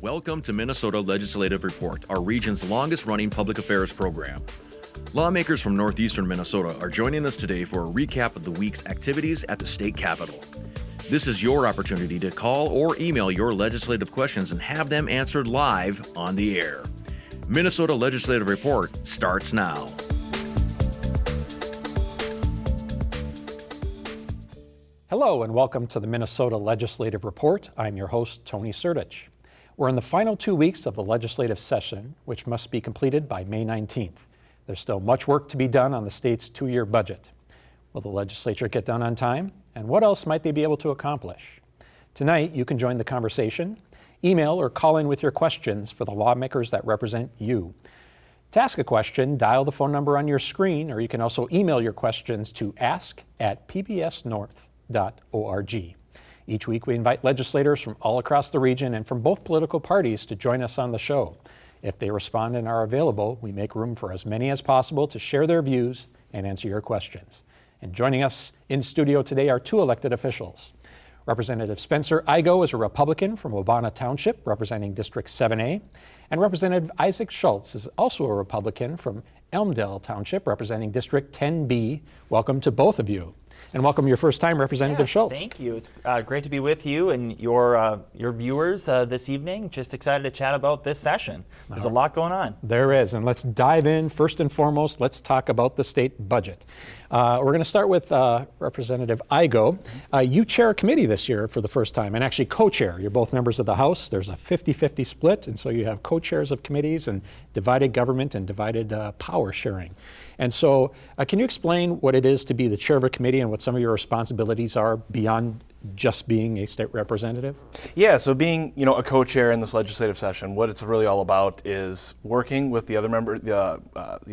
Welcome to Minnesota Legislative Report, our region's longest-running public affairs program. Lawmakers from northeastern Minnesota are joining us today for a recap of the week's activities at the state capitol. This is your opportunity to call or email your legislative questions and have them answered live on the air. Minnesota Legislative Report starts now. Hello and welcome to the Minnesota Legislative Report. I'm your host, Tony Sertich. We're in the final 2 weeks of the legislative session, which must be completed by May 19th. There's still much work to be done on the state's 2-year budget. Will the legislature get done on time? And what else might they be able to accomplish? Tonight, you can join the conversation, email or call in with your questions for the lawmakers that represent you. To ask a question, dial the phone number on your screen, or you can also email your questions to ask@pbsnorth.org. Each week we invite legislators from all across the region and from both political parties to join us on the show. If they respond and are available, we make room for as many as possible to share their views and answer your questions. And joining us in studio today are 2 elected officials. Representative Spencer Igo is a Republican from Wabana Township, representing District 7A, and Representative Isaac Schultz is also a Republican from Elmdale Township, representing District 10B. Welcome to both of you. And welcome your first time, Representative Schultz. Thank you. It's great to be with you and your viewers this evening. Just excited to chat about this session. There's a lot going on. There is, and let's dive in. First and foremost, let's talk about the state budget. We're going to start with Representative Igo. You chair a committee this year for the first time, and actually co-chair. You're both members of the House. There's a 50-50 split, and so you have co-chairs of committees and divided government and divided power sharing. And so can you explain what it is to be the chair of a committee and what some of your responsibilities are beyond just being a state representative? Yeah, so being a co-chair in this legislative session, what it's really all about is working with the other member, the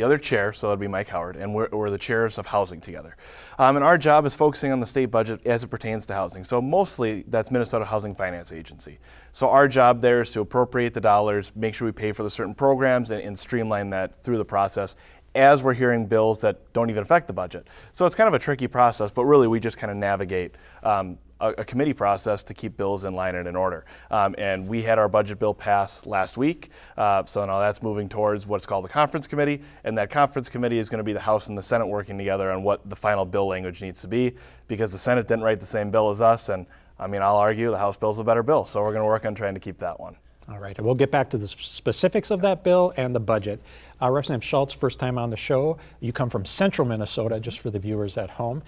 other chair, so that'd be Mike Howard, and we're the chairs of housing together. And our job is focusing on the state budget as it pertains to housing. So mostly that's Minnesota Housing Finance Agency. So our job there is to appropriate the dollars, make sure we pay for the certain programs, and streamline that through the process as we're hearing bills that don't even affect the budget. So it's kind of a tricky process, but really we just kind of navigate a committee process to keep bills in line and in order. And we had our budget bill pass last week, so now that's moving towards what's called the conference committee, and that conference committee is going to be the House and the Senate working together on what the final bill language needs to be, because the Senate didn't write the same bill as us, and I'll argue the House bill's a better bill, so we're going to work on trying to keep that one. All right, and we'll get back to the specifics of that bill and the budget. Representative Schultz, first time on the show. You come from central Minnesota, just for the viewers at home.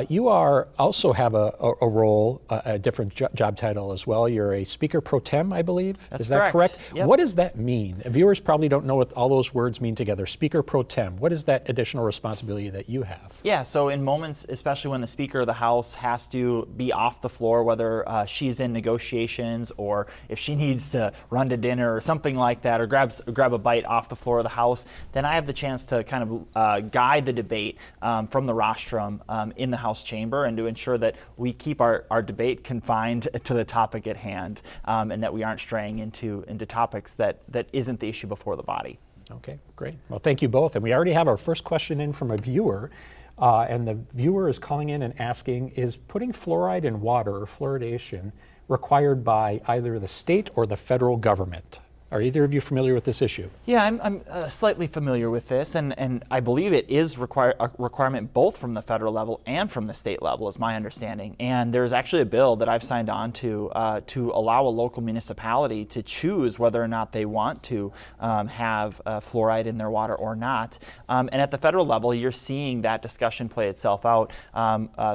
You also have a role, a different job title as well. You're a speaker pro tem, I believe. That's Is that correct? Yep. What does that mean? Viewers probably don't know what all those words mean together. Speaker pro tem. What is that additional responsibility that you have? Yeah, so in moments, especially when the Speaker of the House has to be off the floor, whether she's in negotiations or if she needs to run to dinner or something like that, or grab a bite off the floor of the House, then I have the chance to kind of guide the debate from the rostrum in the House chamber, and to ensure that we keep our debate confined to the topic at hand, and that we aren't straying into topics that isn't the issue before the body. Okay, great. Well, thank you both. And we already have our first question in from a viewer. And the viewer is calling in and asking, is putting fluoride in water or fluoridation required by either the state or the federal government? Are either of you familiar with this issue? Yeah, I'm slightly familiar with this, and I believe it is a requirement both from the federal level and from the state level, is my understanding. And there's actually a bill that I've signed on to allow a local municipality to choose whether or not they want to have fluoride in their water or not. And at the federal level, you're seeing that discussion play itself out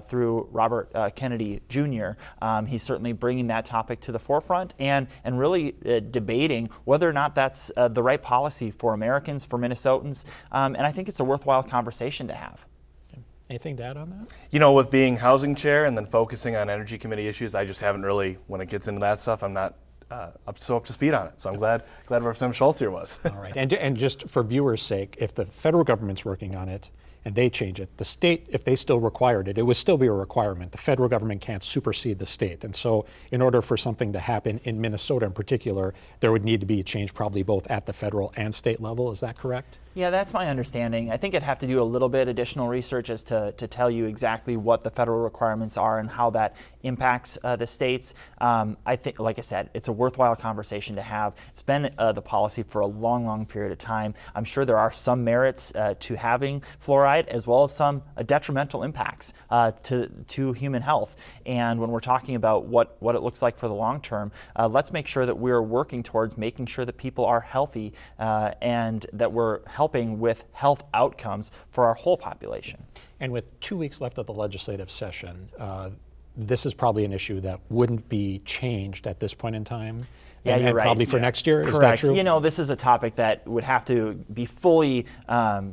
through Robert Kennedy Jr. He's certainly bringing that topic to the forefront and really debating whether or not that's the right policy for Americans, for Minnesotans, and I think it's a worthwhile conversation to have. Anything to add on that? With being housing chair and then focusing on energy committee issues, I just haven't really, when it gets into that stuff, I'm not up to speed on it. So I'm glad Representative Schultz here was. All right, and just for viewers' sake, if the federal government's working on it, and they change it, the state, if they still required it, it would still be a requirement. The federal government can't supersede the state. And so in order for something to happen in Minnesota in particular, there would need to be a change probably both at the federal and state level. Is that correct? Yeah, that's my understanding. I think I'd have to do a little bit additional research as to tell you exactly what the federal requirements are and how that impacts the states. I think, like I said, it's a worthwhile conversation to have. It's been the policy for a long, long period of time. I'm sure there are some merits to having fluoride, as well as some detrimental impacts to human health. And when we're talking about what it looks like for the long term, let's make sure that we're working towards making sure that people are healthy and that we're helping with health outcomes for our whole population. And with 2 weeks left of the legislative session, this is probably an issue that wouldn't be changed at this point in time. Yeah, you're right. Probably for next year. Correct. Is that true? You know, this is a topic that would have to be fully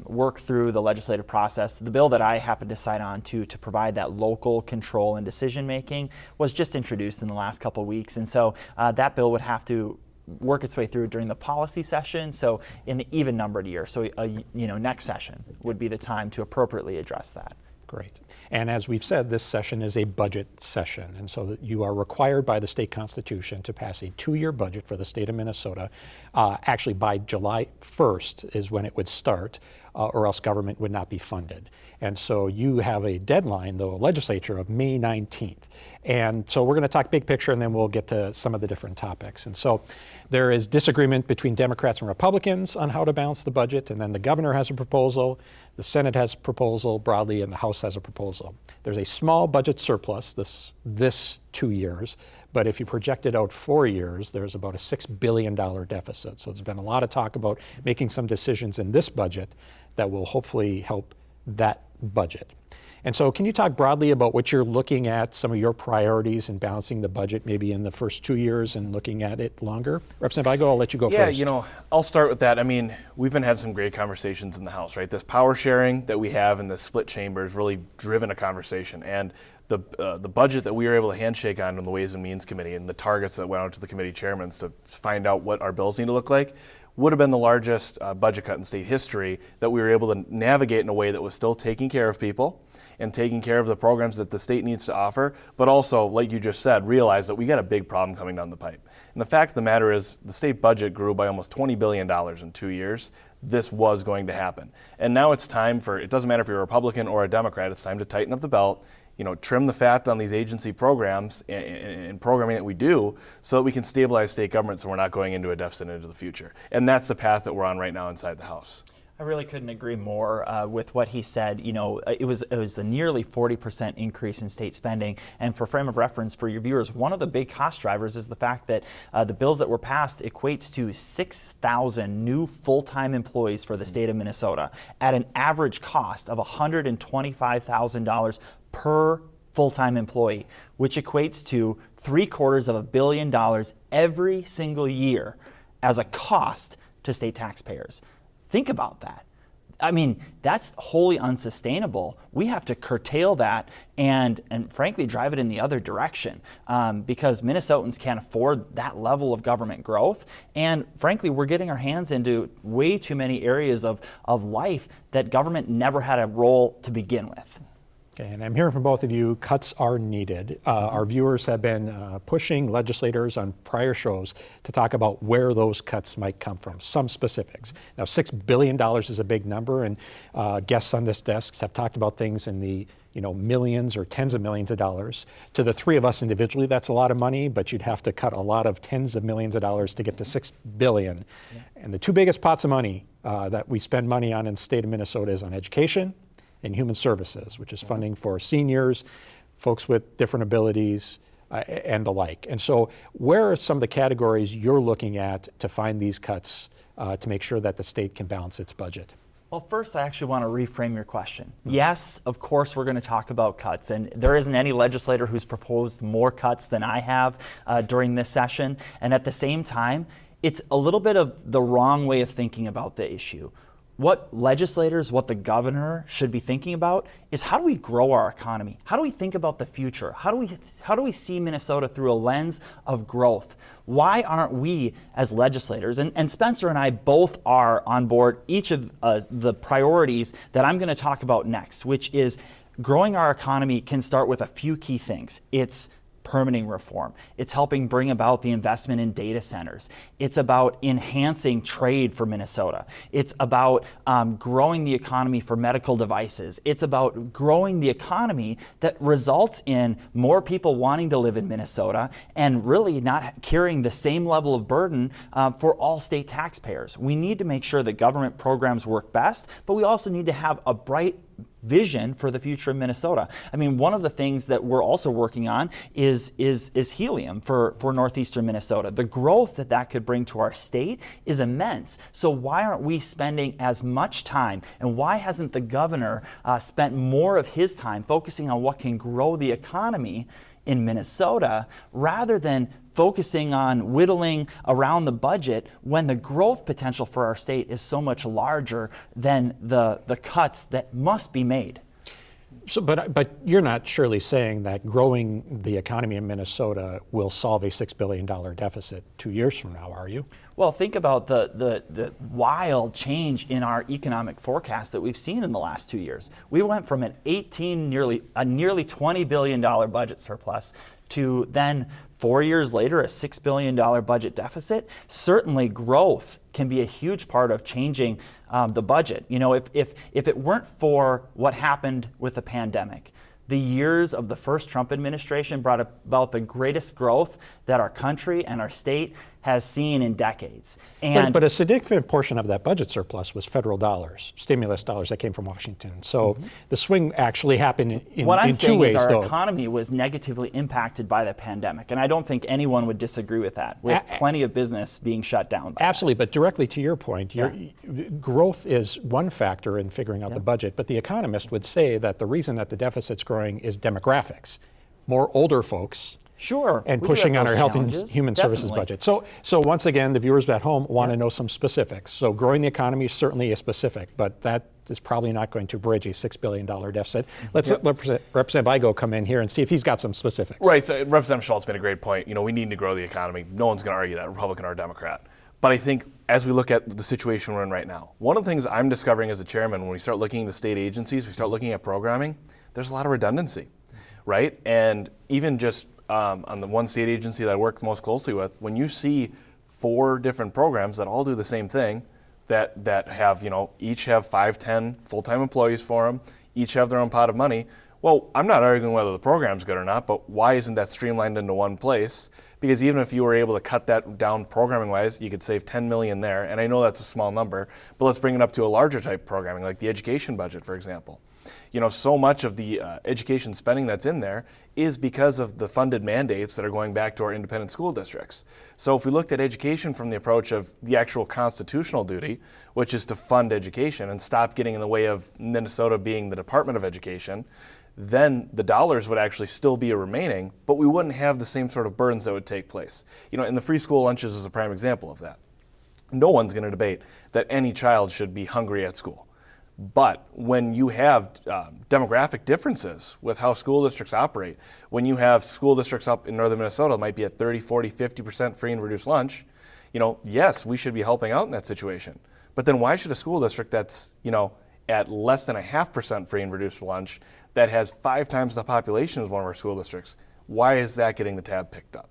worked through the legislative process. The bill that I happened to sign on to provide that local control and decision making was just introduced in the last couple of weeks, and so that bill would have to work its way through during the policy session, so in the even numbered year. So next session would be the time to appropriately address that. Great. And as we've said, this session is a budget session, and so that you are required by the state constitution to pass a 2-year budget for the state of Minnesota. Actually, by July 1st is when it would start, or else government would not be funded. And so you have a deadline, the legislature, of May 19th. And so we're going to talk big picture, and then we'll get to some of the different topics. And so there is disagreement between Democrats and Republicans on how to balance the budget, and then the governor has a proposal, the Senate has a proposal broadly, and the House has a proposal. There's a small budget surplus this 2 years, but if you project it out 4 years, there's about a $6 billion deficit. So there's been a lot of talk about making some decisions in this budget that will hopefully help that budget. And so can you talk broadly about what you're looking at, some of your priorities in balancing the budget maybe in the first 2 years and looking at it longer? Representative Igo, I'll let you go first. Yeah, I'll start with that. I mean, we've been having some great conversations in the House, right? This power sharing that we have in the split chamber has really driven a conversation. And the budget that we were able to handshake on in the Ways and Means Committee and the targets that went out to the committee chairmen to find out what our bills need to look like would have been the largest budget cut in state history that we were able to navigate in a way that was still taking care of people and taking care of the programs that the state needs to offer, but also, like you just said, realize that we got a big problem coming down the pipe. And the fact of the matter is the state budget grew by almost $20 billion in 2 years. This was going to happen. And now it's time for, it doesn't matter if you're a Republican or a Democrat, it's time to tighten up the belt, trim the fat on these agency programs and programming that we do so that we can stabilize state government so we're not going into a deficit into the future. And that's the path that we're on right now inside the House. I really couldn't agree more with what he said. It was a nearly 40% increase in state spending. And for frame of reference for your viewers, one of the big cost drivers is the fact that the bills that were passed equates to 6,000 new full-time employees for the state of Minnesota at an average cost of $125,000 per full-time employee, which equates to $750 million every single year as a cost to state taxpayers. Think about that. I mean, that's wholly unsustainable. We have to curtail that and frankly drive it in the other direction because Minnesotans can't afford that level of government growth. And frankly, we're getting our hands into way too many areas of life that government never had a role to begin with. Okay, and I'm hearing from both of you, cuts are needed. Our viewers have been pushing legislators on prior shows to talk about where those cuts might come from, some specifics. Now, $6 billion is a big number, and guests on this desk have talked about things in the millions or tens of millions of dollars. To the three of us individually, that's a lot of money, but you'd have to cut a lot of tens of millions of dollars to get to $6 billion. Yeah. And the two biggest pots of money that we spend money on in the state of Minnesota is on education and human services, which is funding for seniors, folks with different abilities, and the like. And so where are some of the categories you're looking at to find these cuts to make sure that the state can balance its budget? Well, first, I actually want to reframe your question. Yes, of course, we're going to talk about cuts, and there isn't any legislator who's proposed more cuts than I have during this session. And at the same time, it's a little bit of the wrong way of thinking about the issue. what legislators, what the governor should be thinking about is, how do we grow our economy? How do we think about the future? How do we see Minnesota through a lens of growth? Why aren't we as legislators, and Spencer and I both are on board each of the priorities that I'm going to talk about next, which is growing our economy can start with a few key things. It's permitting reform. It's helping bring about the investment in data centers. It's about enhancing trade for Minnesota. It's about growing the economy for medical devices. It's about growing the economy that results in more people wanting to live in Minnesota and really not carrying the same level of burden for all state taxpayers. We need to make sure that government programs work best, but we also need to have a bright vision for the future of Minnesota. I mean, one of the things that we're also working on is helium for northeastern Minnesota. The growth that could bring to our state is immense. So why aren't we spending as much time, and why hasn't the governor spent more of his time focusing on what can grow the economy in Minnesota, rather than focusing on whittling around the budget when the growth potential for our state is so much larger than the cuts that must be made? So, but you're not surely saying that growing the economy in Minnesota will solve a $6 billion deficit 2 years from now, are you? Well, think about the wild change in our economic forecast that we've seen in the last 2 years. We went from a nearly $20 billion budget surplus to then 4 years later, a $6 billion budget deficit. Certainly growth can be a huge part of changing the budget. You know, if it weren't for what happened with the pandemic, the years of the first Trump administration brought about the greatest growth that our country and our state has seen in decades. And but a significant portion of that budget surplus was federal dollars, stimulus dollars that came from Washington. So the swing actually happened in 2 ways, what I'm saying is our though. economy was negatively impacted by the pandemic, and I don't think anyone would disagree with that, with plenty of business being shut down by Absolutely, but directly to your point, growth is one factor in figuring out the budget, but the economist would say that the reason that the deficit's growing is demographics. More older folks. Sure. And we pushing do have on our those health and challenges. human services Definitely. budget. So once again, the viewers at home want to know some specifics. So growing the economy certainly is specific, but that is probably not going to bridge a $6 billion deficit. Let's let Representative Igo come in here and see if he's got some specifics. Right, so Representative Schultz made a great point. You know, we need to grow the economy. No one's going to argue that, Republican or Democrat. But I think as we look at the situation we're in right now, one of the things I'm discovering as a chairman, when we start looking into state agencies, we start looking at programming, there's a lot of redundancy, right? And even just on the one state agency that I work most closely with, when you see 4 different programs that all do the same thing, that have, you know, each have 5, 10 full-time employees for them, each have their own pot of money. Well, I'm not arguing whether the program's good or not, but why isn't that streamlined into one place? Because even if you were able to cut that down programming-wise, you could save $10 million there, and I know that's a small number, but let's bring it up to a larger type programming, like the education budget, for example. You know, so much of the education spending that's in there is because of the funded mandates that are going back to our independent school districts. So if we looked at education from the approach of the actual constitutional duty, which is to fund education and stop getting in the way of Minnesota being the Department of Education, then the dollars would actually still be remaining, but we wouldn't have the same sort of burdens that would take place. You know, and the free school lunches is a prime example of that. No one's going to debate that any child should be hungry at school. But when you have demographic differences with how school districts operate, when you have school districts up in northern Minnesota that might be at 30, 40, 50% free and reduced lunch, you know, yes, we should be helping out in that situation. But then why should a school district that's, you know, at less than 0.5% free and reduced lunch, that has 5 times the population as one of our school districts, why is that getting the tab picked up?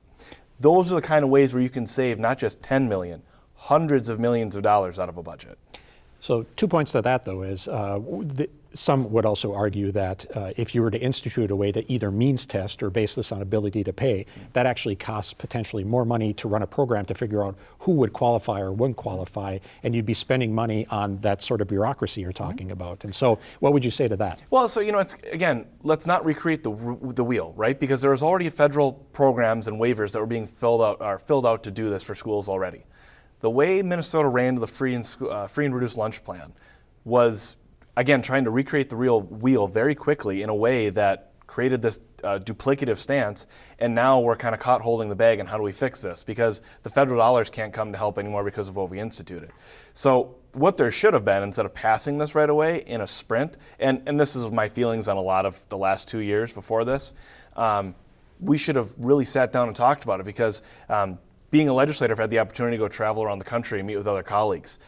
Those are the kind of ways where you can save not just 10 million, hundreds of millions of dollars out of a budget. So 2 points to that, though, is some would also argue that if you were to institute a way to either means test or base this on ability to pay, that actually costs potentially more money to run a program to figure out who would qualify or wouldn't qualify, and you'd be spending money on that sort of bureaucracy you're talking about. And so what would you say to that? Well, so, you know, it's, again, let's not recreate the wheel, right? Because there was already federal programs and waivers that were being filled out to do this for schools already. The way Minnesota ran to the free and reduced lunch plan was, again, trying to recreate the real wheel very quickly in a way that created this duplicative stance, and now we're kind of caught holding the bag, and how do we fix this? Because the federal dollars can't come to help anymore because of what we instituted. So what there should have been, instead of passing this right away in a sprint, and this is my feelings on a lot of the last 2 years before this, we should have really sat down and talked about it, because being a legislator, I've had the opportunity to go travel around the country and meet with other colleagues.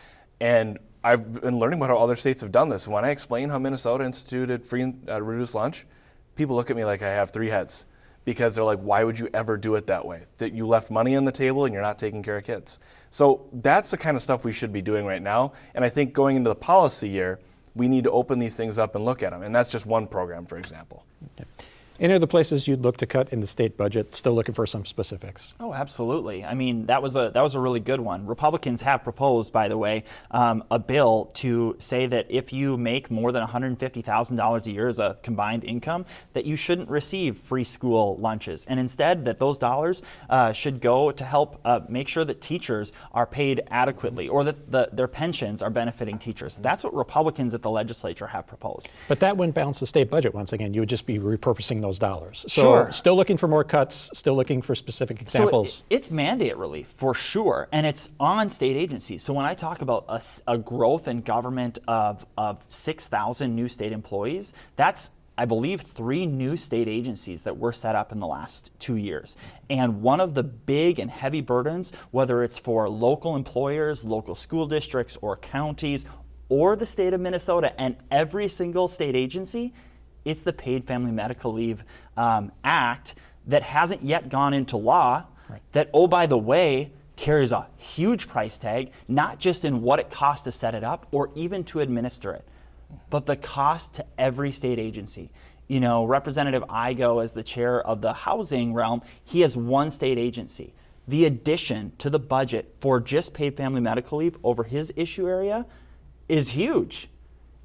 And I've been learning about how other states have done this. And when I explain how Minnesota instituted free and reduced lunch, people look at me like I have three heads, because they're like, why would you ever do it that way? That you left money on the table and you're not taking care of kids. So that's the kind of stuff we should be doing right now. And I think going into the policy year, we need to open these things up and look at them. And that's just one program, for example. Okay. Any other places you'd look to cut in the state budget? Still looking for some specifics. Oh, absolutely. I mean, that was a really good one. Republicans have proposed, by the way, a bill to say that if you make more than $150,000 a year as a combined income, that you shouldn't receive free school lunches, and instead that those dollars should go to help make sure that teachers are paid adequately, or that their pensions are benefiting teachers. That's what Republicans at the legislature have proposed. But that wouldn't balance the state budget. Once again, you would just be repurposing those dollars. So sure. Still looking for more cuts, still looking for specific examples. So it's mandate relief for sure, and it's on state agencies. So when I talk about a growth in government of 6,000 new state employees, that's, I believe, 3 new state agencies that were set up in the last 2 years. And one of the big and heavy burdens, whether it's for local employers, local school districts, or counties, or the state of Minnesota and every single state agency, it's the Paid Family Medical Leave Act that hasn't yet gone into law, right, that, oh, by the way, carries a huge price tag, not just in what it costs to set it up or even to administer it, but the cost to every state agency. You know, Representative Igo, as the chair of the housing realm, he has one state agency. The addition to the budget for just paid family medical leave over his issue area is huge.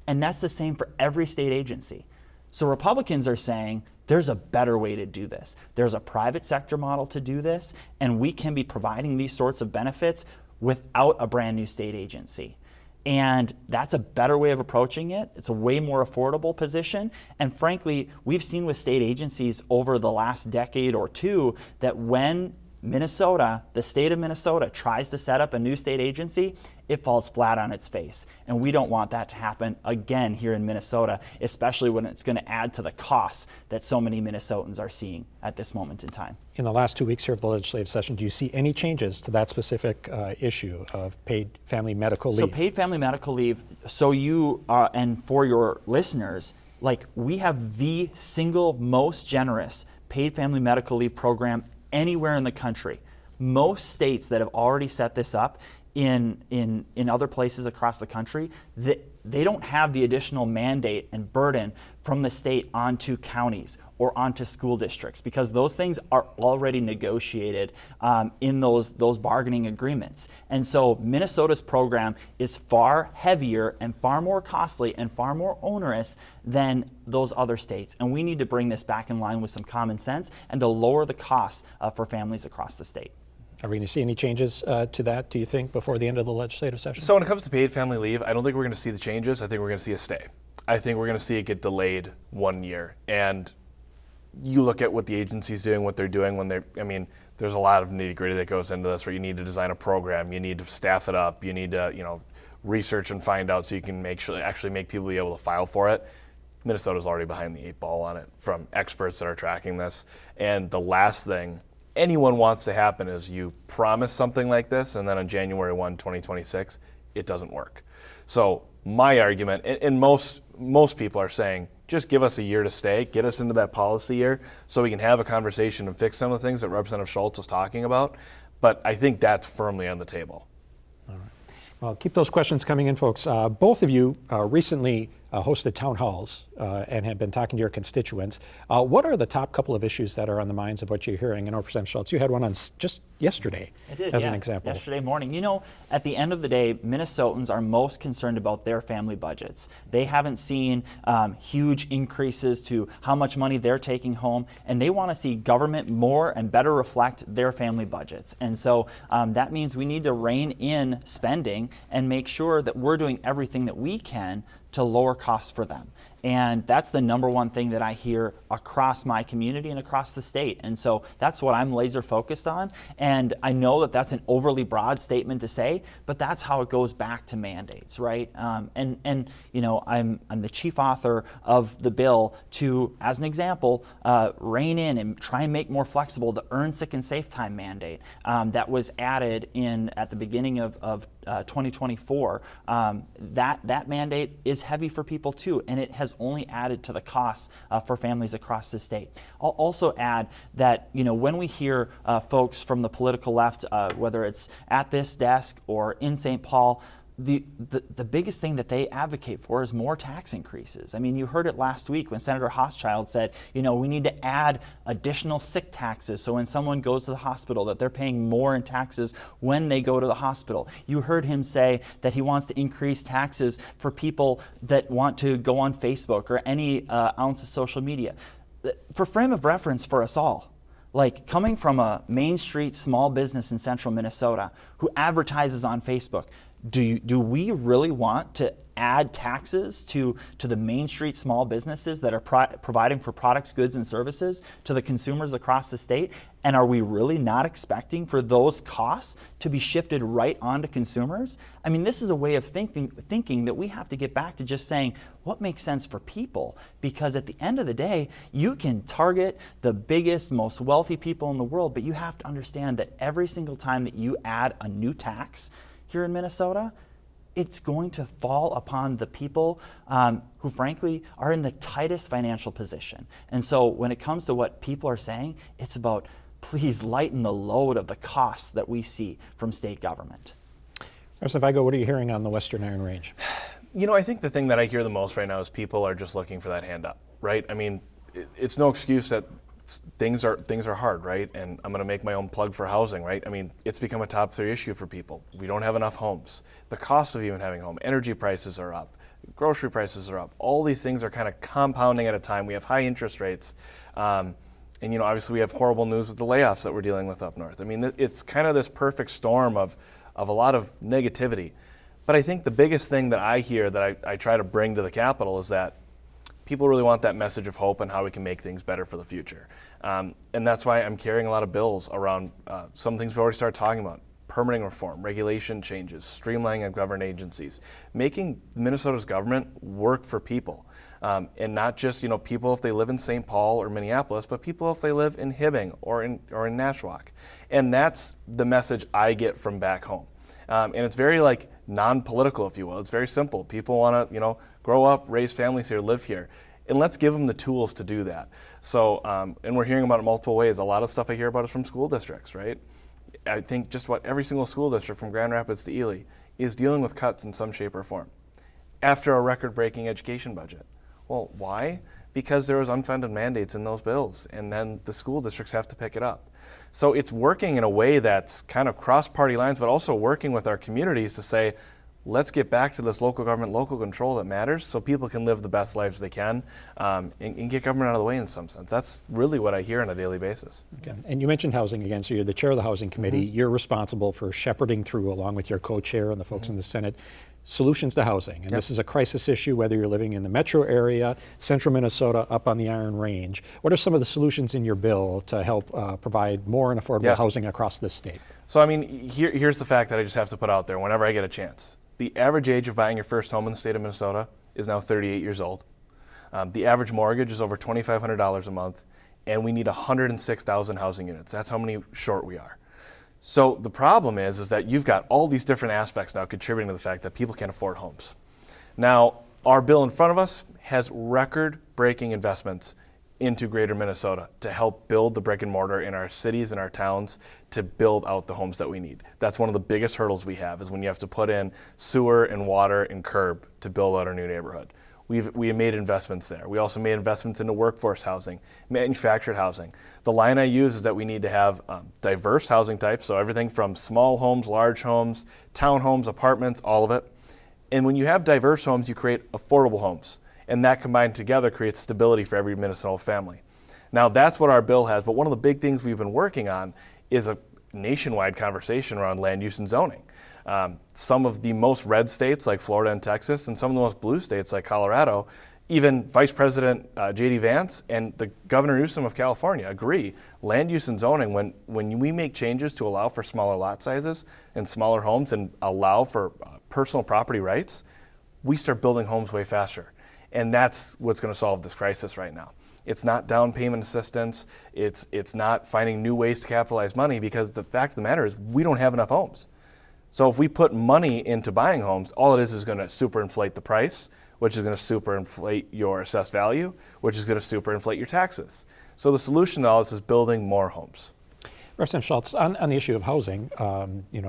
And that's the same for every state agency. So Republicans are saying there's a better way to do this. There's a private sector model to do this, and we can be providing these sorts of benefits without a brand new state agency. And that's a better way of approaching it. It's a way more affordable position. And frankly, we've seen with state agencies over the last decade or two that when Minnesota, the state of Minnesota, tries to set up a new state agency, it falls flat on its face. And we don't want that to happen again here in Minnesota, especially when it's going to add to the costs that so many Minnesotans are seeing at this moment in time. In the last 2 weeks here of the legislative session, do you see any changes to that specific issue of paid family medical leave? So paid family medical leave, so you, and for your listeners, like, we have the single most generous paid family medical leave program anywhere in the country. Most states that have already set this up in other places across the country, they don't have the additional mandate and burden from the state onto counties or onto school districts, because those things are already negotiated in those bargaining agreements. And so Minnesota's program is far heavier and far more costly and far more onerous than those other states. And we need to bring this back in line with some common sense and to lower the costs for families across the state. Are we going to see any changes to that, do you think, before the end of the legislative session? So when it comes to paid family leave, I don't think we're going to see the changes. I think we're going to see a stay. I think we're going to see it get delayed 1 year. And you look at what the agency's doing, what they're doing when they're, I mean, there's a lot of nitty gritty that goes into this, where you need to design a program, you need to staff it up, you need to, research and find out so you can actually make people be able to file for it. Minnesota's already behind the 8 ball on it from experts that are tracking this. And the last thing anyone wants to happen is you promise something like this, and then on January 1, 2026, it doesn't work. So my argument, and most people are saying, just give us a year to stay, get us into that policy year so we can have a conversation and fix some of the things that Representative Schultz was talking about. But I think that's firmly on the table. All right. Well, keep those questions coming in, folks. Both of you recently hosted town halls and have been talking to your constituents. What are the top couple of issues that are on the minds of what you're hearing? I know Representative Schultz, you had one on just yesterday. I did, as yeah, an example. Yesterday morning. You know, at the end of the day, Minnesotans are most concerned about their family budgets. They haven't seen huge increases to how much money they're taking home, and they want to see government more and better reflect their family budgets. And so that means we need to rein in spending and make sure that we're doing everything that we can to lower costs for them. And that's the number one thing that I hear across my community and across the state. And so that's what I'm laser focused on. And I know that that's an overly broad statement to say, but that's how it goes back to mandates, right? And you know, I'm the chief author of the bill to, as an example, rein in and try and make more flexible the earn sick and safe time mandate that was added in at the beginning of 2024. That mandate is heavy for people too, and it has only added to the costs for families across the state. I'll also add that, you know, when we hear folks from the political left, whether it's at this desk or in St. Paul, the biggest thing that they advocate for is more tax increases. I mean, you heard it last week when Senator Hochschild said, you know, we need to add additional sick taxes so when someone goes to the hospital that they're paying more in taxes when they go to the hospital. You heard him say that he wants to increase taxes for people that want to go on Facebook or any ounce of social media. For frame of reference for us all, like coming from a Main Street small business in central Minnesota who advertises on Facebook, do we really want to add taxes to the Main Street small businesses that are providing for products, goods, and services to the consumers across the state? And are we really not expecting for those costs to be shifted right onto consumers? I mean, this is a way of thinking that we have to get back to just saying what makes sense for people, because at the end of the day, you can target the biggest, most wealthy people in the world, but you have to understand that every single time that you add a new tax here in Minnesota, it's going to fall upon the people who frankly are in the tightest financial position. And so when it comes to what people are saying, it's about please lighten the load of the costs that we see from state government. Representative Igo, what are you hearing on the Western Iron Range? You know, I think the thing that I hear the most right now is people are just looking for that hand up, right? I mean, it's no excuse that things are hard, right? And I'm going to make my own plug for housing, right? I mean, it's become a top 3 issue for people. We don't have enough homes. The cost of even having a home, energy prices are up, grocery prices are up. All these things are kind of compounding at a time. We have high interest rates. And, you know, obviously we have horrible news with the layoffs that we're dealing with up north. I mean, it's kind of this perfect storm of a lot of negativity. But I think the biggest thing that I hear that I try to bring to the Capitol is that people really want that message of hope and how we can make things better for the future. And that's why I'm carrying a lot of bills around some things we've already started talking about: permitting reform, regulation changes, streamlining of government agencies, making Minnesota's government work for people. And not just, you know, people if they live in St. Paul or Minneapolis, but people if they live in Hibbing or in Nashwauk. And that's the message I get from back home. And it's very like non-political, if you will. It's very simple. People want to, you know, grow up, raise families here, live here. And let's give them the tools to do that. So, and we're hearing about it multiple ways. A lot of stuff I hear about is from school districts, right? I think just about every single school district from Grand Rapids to Ely is dealing with cuts in some shape or form after a record-breaking education budget. Well, why? Because there was unfunded mandates in those bills, and then the school districts have to pick it up. So it's working in a way that's kind of cross-party lines, but also working with our communities to say, let's get back to this local government, local control that matters so people can live the best lives they can and get government out of the way in some sense. That's really what I hear on a daily basis. Okay. And you mentioned housing again, so you're the chair of the Housing Committee. Mm-hmm. You're responsible for shepherding through, along with your co-chair and the folks in the Senate, solutions to housing. And this is a crisis issue, whether you're living in the metro area, central Minnesota, up on the Iron Range. What are some of the solutions in your bill to help provide more and affordable housing across this state? So, I mean, here's the fact that I just have to put out there whenever I get a chance. The average age of buying your first home in the state of Minnesota is now 38 years old. The average mortgage is over $2,500 a month, and we need 106,000 housing units. That's how many short we are. So the problem is that you've got all these different aspects now contributing to the fact that people can't afford homes. Now, our bill in front of us has record-breaking investments into greater Minnesota to help build the brick and mortar in our cities and our towns to build out the homes that we need. That's one of the biggest hurdles we have, is when you have to put in sewer and water and curb to build out our new neighborhood. We have made investments there. We also made investments into workforce housing, manufactured housing. The line I use is that we need to have diverse housing types, so everything from small homes, large homes, townhomes, apartments, all of it. And when you have diverse homes, you create affordable homes. And that combined together creates stability for every Minnesota family. Now, that's what our bill has, but one of the big things we've been working on is a nationwide conversation around land use and zoning. Some of the most red states like Florida and Texas, and some of the most blue states like Colorado, even Vice President J.D. Vance and the Governor Newsom of California agree. Land use and zoning, when we make changes to allow for smaller lot sizes and smaller homes and allow for personal property rights, we start building homes way faster. And that's what's going to solve this crisis right now. It's not down payment assistance. It's not finding new ways to capitalize money, because the fact of the matter is we don't have enough homes. So if we put money into buying homes, all it is going to superinflate the price, which is going to superinflate your assessed value, which is going to superinflate your taxes. So the solution to all this is building more homes. Representative Schultz, on the issue of housing,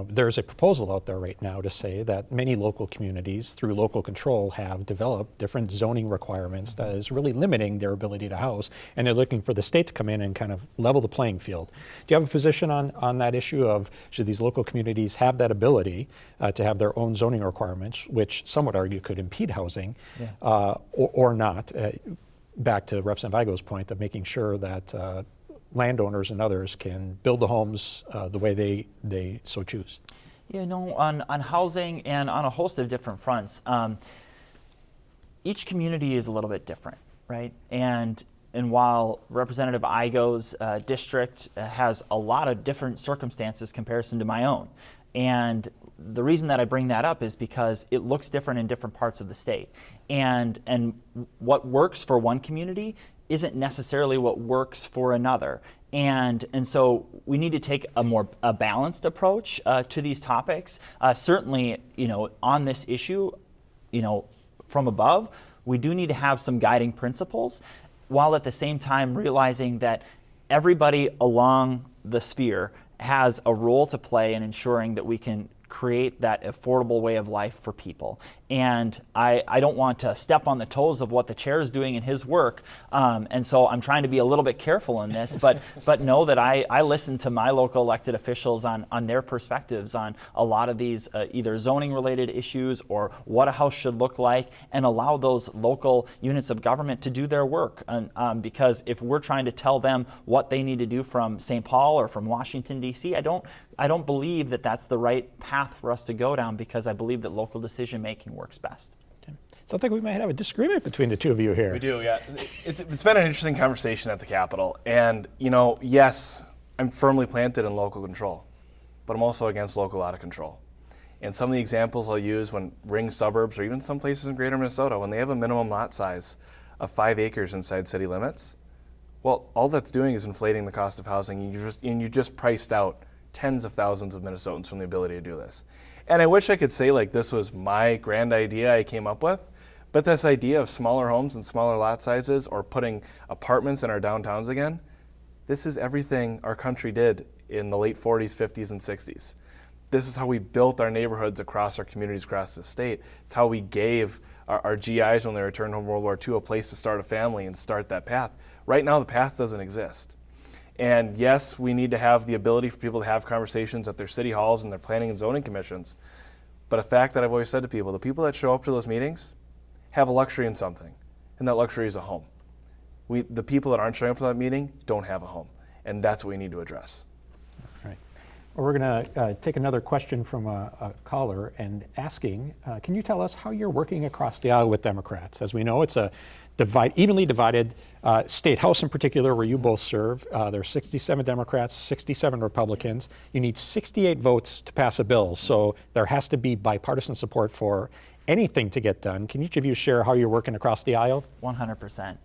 there's a proposal out there right now to say that many local communities, through local control, have developed different zoning requirements that is really limiting their ability to house, and they're looking for the state to come in and kind of level the playing field. Do you have a position on that issue of should these local communities have that ability to have their own zoning requirements, which some would argue could impede housing, or not? Back to Representative Igo's point of making sure that landowners and others can build the homes the way they so choose. On housing and on a host of different fronts, each community is a little bit different, right? And while Representative Igo's district has a lot of different circumstances comparison to my own, and the reason that I bring that up is because it looks different in different parts of the state, and what works for one community isn't necessarily what works for another. And so we need to take a balanced approach to these topics. Certainly, on this issue, from above, we do need to have some guiding principles, while at the same time realizing that everybody along the sphere has a role to play in ensuring that we can create that affordable way of life for people. And I don't want to step on the toes of what the chair is doing in his work, and so I'm trying to be a little bit careful in this, but know that I listen to my local elected officials on their perspectives on a lot of these either zoning related issues or what a house should look like, and allow those local units of government to do their work. Because if we're trying to tell them what they need to do from St. Paul or from Washington, D.C., I don't believe that that's the right path for us to go down, because I believe that local decision making works best. Sounds like we might have a disagreement between the two of you here. We do, yeah. It's been an interesting conversation at the Capitol. And, yes, I'm firmly planted in local control, but I'm also against local out of control. And some of the examples I'll use when ring suburbs, or even some places in greater Minnesota, when they have a minimum lot size of 5 acres inside city limits, well, all that's doing is inflating the cost of housing, and you just priced out tens of thousands of Minnesotans from the ability to do this. And I wish I could say like this was my grand idea I came up with, but this idea of smaller homes and smaller lot sizes, or putting apartments in our downtowns again, this is everything our country did in the late 40s, 50s, and 60s. This is how we built our neighborhoods across our communities across the state. It's how we gave our GIs when they returned home from World War II a place to start a family and start that path. Right now the path doesn't exist. And yes, we need to have the ability for people to have conversations at their city halls and their planning and zoning commissions. But a fact that I've always said to people, the people that show up to those meetings have a luxury in something, and that luxury is a home. The people that aren't showing up to that meeting don't have a home, and that's what we need to address. All right. Well, we're going to take another question from a caller and asking, can you tell us how you're working across the aisle with Democrats? As we know, it's a evenly divided state house in particular, where you both serve. There are 67 Democrats, 67 Republicans. You need 68 votes to pass a bill, so there has to be bipartisan support for anything to get done. Can each of you share how you're working across the aisle? 100%.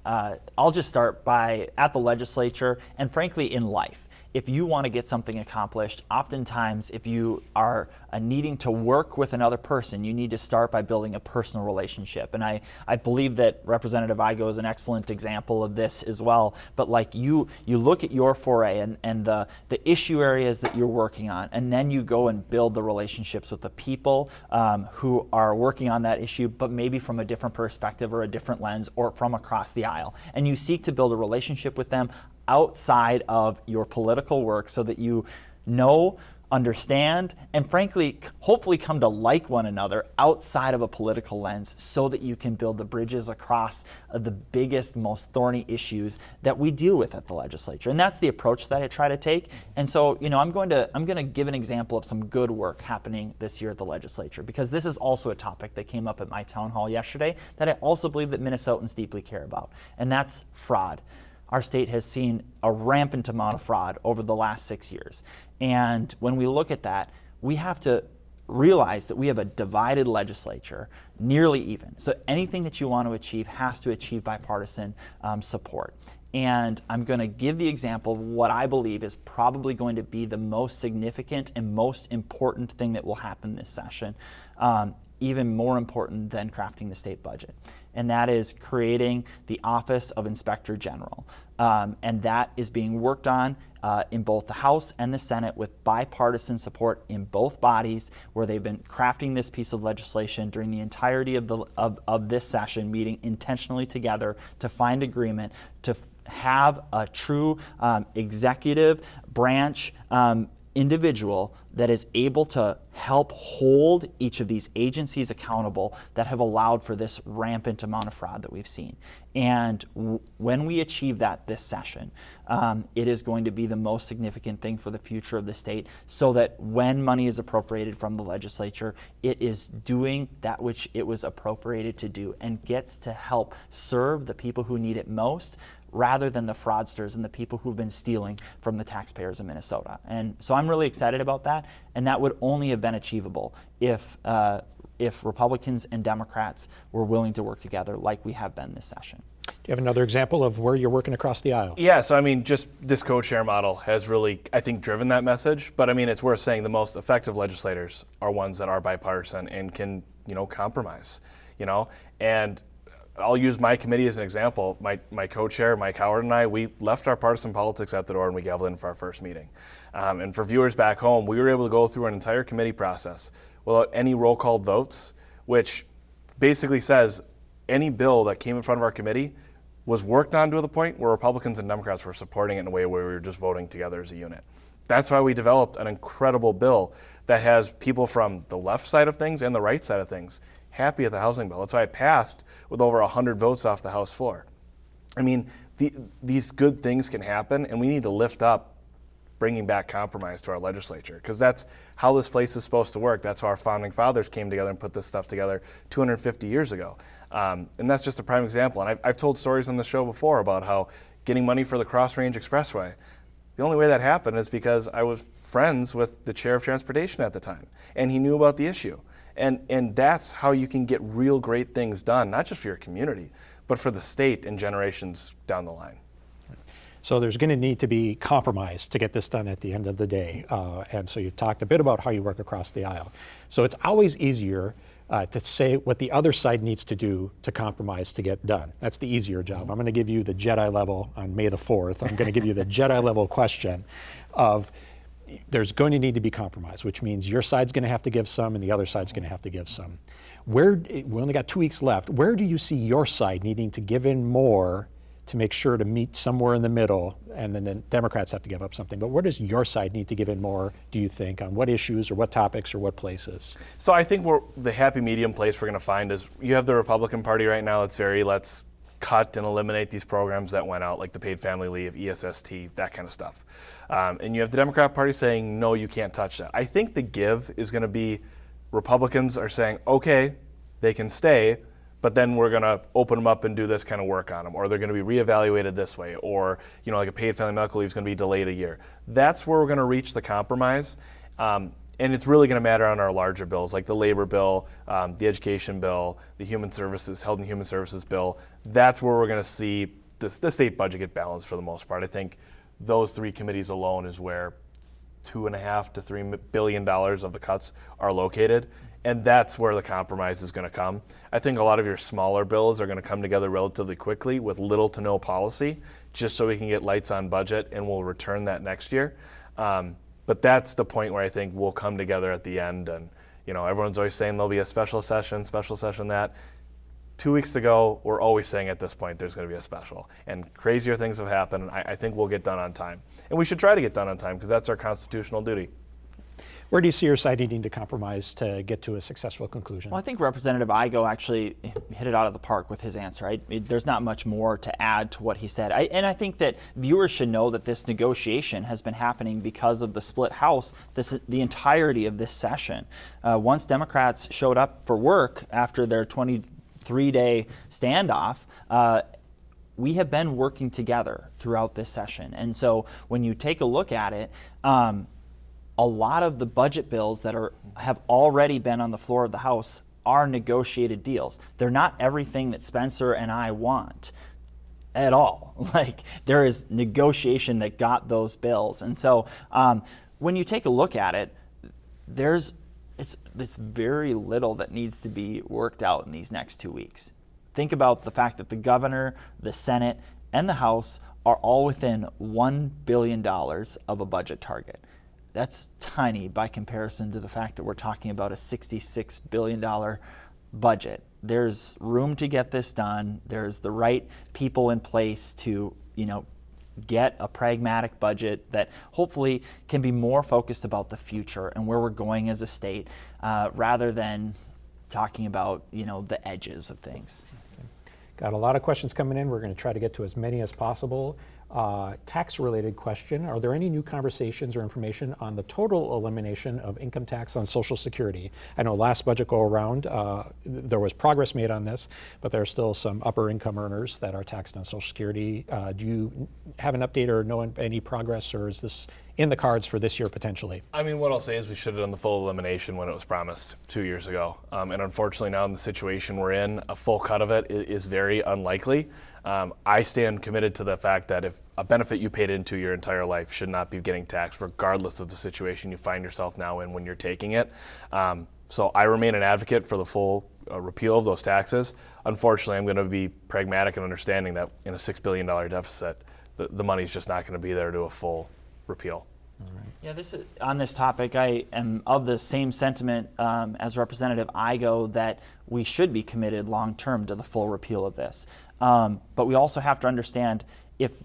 I'll just start by at the legislature, and frankly in life. If you want to get something accomplished, oftentimes if you are needing to work with another person, you need to start by building a personal relationship. And I believe that Representative Igo is an excellent example of this as well. But like you look at your foray and the issue areas that you're working on, and then you go and build the relationships with the people who are working on that issue, but maybe from a different perspective or a different lens, or from across the aisle. And you seek to build a relationship with them outside of your political work, so that you know understand, and frankly, hopefully come to like one another outside of a political lens so that you can build the bridges across the biggest, most thorny issues that we deal with at the legislature. And that's the approach that I try to take. And so, I'm going to give an example of some good work happening this year at the legislature, because this is also a topic that came up at my town hall yesterday that I also believe that Minnesotans deeply care about, and that's fraud. Our state has seen a rampant amount of fraud over the last 6 years. And when we look at that, we have to realize that we have a divided legislature, nearly even. So anything that you want to achieve has to achieve bipartisan support. And I'm going to give the example of what I believe is probably going to be the most significant and most important thing that will happen this session, even more important than crafting the state budget. And that is creating the Office of Inspector General. And that is being worked on in both the House and the Senate with bipartisan support in both bodies, where they've been crafting this piece of legislation during the entirety of this session, meeting intentionally together to find agreement, to have a true executive branch individual that is able to help hold each of these agencies accountable that have allowed for this rampant amount of fraud that we've seen. And when we achieve that this session, it is going to be the most significant thing for the future of the state, so that when money is appropriated from the legislature, it is doing that which it was appropriated to do and gets to help serve the people who need it most, rather than the fraudsters and the people who've been stealing from the taxpayers of Minnesota. And so I'm really excited about that, and that would only have been achievable if Republicans and Democrats were willing to work together like we have been this session. Do you have another example of where you're working across the aisle? Yeah, so just this co-chair model has really, I think, driven that message. But it's worth saying the most effective legislators are ones that are bipartisan and can, compromise, and I'll use my committee as an example. My co-chair, Mike Howard, and I, we left our partisan politics at the door and we gaveled in for our first meeting. And for viewers back home, we were able to go through an entire committee process without any roll call votes, which basically says any bill that came in front of our committee was worked on to the point where Republicans and Democrats were supporting it in a way where we were just voting together as a unit. That's why we developed an incredible bill that has people from the left side of things and the right side of things happy at the housing bill. That's why it passed with over 100 votes off the House floor. These good things can happen, and we need to lift up bringing back compromise to our legislature, because that's how this place is supposed to work. That's how our founding fathers came together and put this stuff together 250 years ago. And that's just a prime example. And I've told stories on the show before about how getting money for the Cross Range Expressway, the only way that happened is because I was friends with the chair of transportation at the time, and he knew about the issue. And that's how you can get real great things done, not just for your community, but for the state and generations down the line. So there's going to need to be compromise to get this done at the end of the day. And so you've talked a bit about how you work across the aisle. So it's always easier to say what the other side needs to do to compromise to get done. That's the easier job. I'm going to give you the Jedi level on May the 4th. I'm going to give you the Jedi level question of, there's going to need to be compromise, which means your side's going to have to give some and the other side's going to have to give some. We only got 2 weeks left. Where do you see your side needing to give in more to make sure to meet somewhere in the middle, and then the Democrats have to give up something? But where does your side need to give in more, do you think, on what issues or what topics or what places? So I think the happy medium place we're going to find is, you have the Republican Party right now that's let's cut and eliminate these programs that went out, like the paid family leave, ESST, that kind of stuff. And you have the Democrat Party saying, no, you can't touch that. I think the give is going to be, Republicans are saying, okay, they can stay, but then we're going to open them up and do this kind of work on them, or they're going to be reevaluated this way, or like a paid family medical leave is going to be delayed a year. That's where we're going to reach the compromise. And it's really going to matter on our larger bills, like the labor bill, the education bill, the health and human services bill. That's where we're going to see the state budget get balanced for the most part. I think those three committees alone is where $2.5 to $3 billion of the cuts are located. And that's where the compromise is going to come. I think a lot of your smaller bills are going to come together relatively quickly with little to no policy, just so we can get lights on budget, and we'll return that next year. But that's the point where I think we'll come together at the end. And everyone's always saying there'll be a special session that. 2 weeks to go, we're always saying at this point there's going to be a special. And crazier things have happened, and I think we'll get done on time. And we should try to get done on time, because that's our constitutional duty. Where do you see your side needing to compromise to get to a successful conclusion? Well, I think Representative Igo actually hit it out of the park with his answer. There's not much more to add to what he said. And I think that viewers should know that this negotiation has been happening because of the split House the entirety of this session. Once Democrats showed up for work after their 23-day standoff, we have been working together throughout this session. And so when you take a look at it, a lot of the budget bills that have already been on the floor of the House are negotiated deals. They're not everything that Spencer and I want at all. Like, there is negotiation that got those bills. And so when you take a look at it, there's very little that needs to be worked out in these next 2 weeks. Think about the fact that the governor, the Senate, and the House are all within $1 billion of a budget target. That's tiny by comparison to the fact that we're talking about a $66 billion budget. There's room to get this done. There's the right people in place to, get a pragmatic budget that hopefully can be more focused about the future and where we're going as a state, rather than talking about, the edges of things. Got a lot of questions coming in. We're going to try to get to as many as possible. Tax-related question: are there any new conversations or information on the total elimination of income tax on Social Security? I know last budget go around, there was progress made on this, but there are still some upper income earners that are taxed on Social Security. Do you have an update or know any progress, or is this in the cards for this year potentially? I mean, what I'll say is we should have done the full elimination when it was promised 2 years ago. And unfortunately now in the situation we're in, a full cut of it is very unlikely. I stand committed to the fact that if a benefit you paid into your entire life should not be getting taxed regardless of the situation you find yourself now in when you're taking it. So I remain an advocate for the full repeal of those taxes. Unfortunately, I'm going to be pragmatic and understanding that in a $6 billion deficit, the money's just not going to be there to a full repeal. Yeah, on this topic, I am of the same sentiment as Representative Igo that we should be committed long-term to the full repeal of this. But we also have to understand if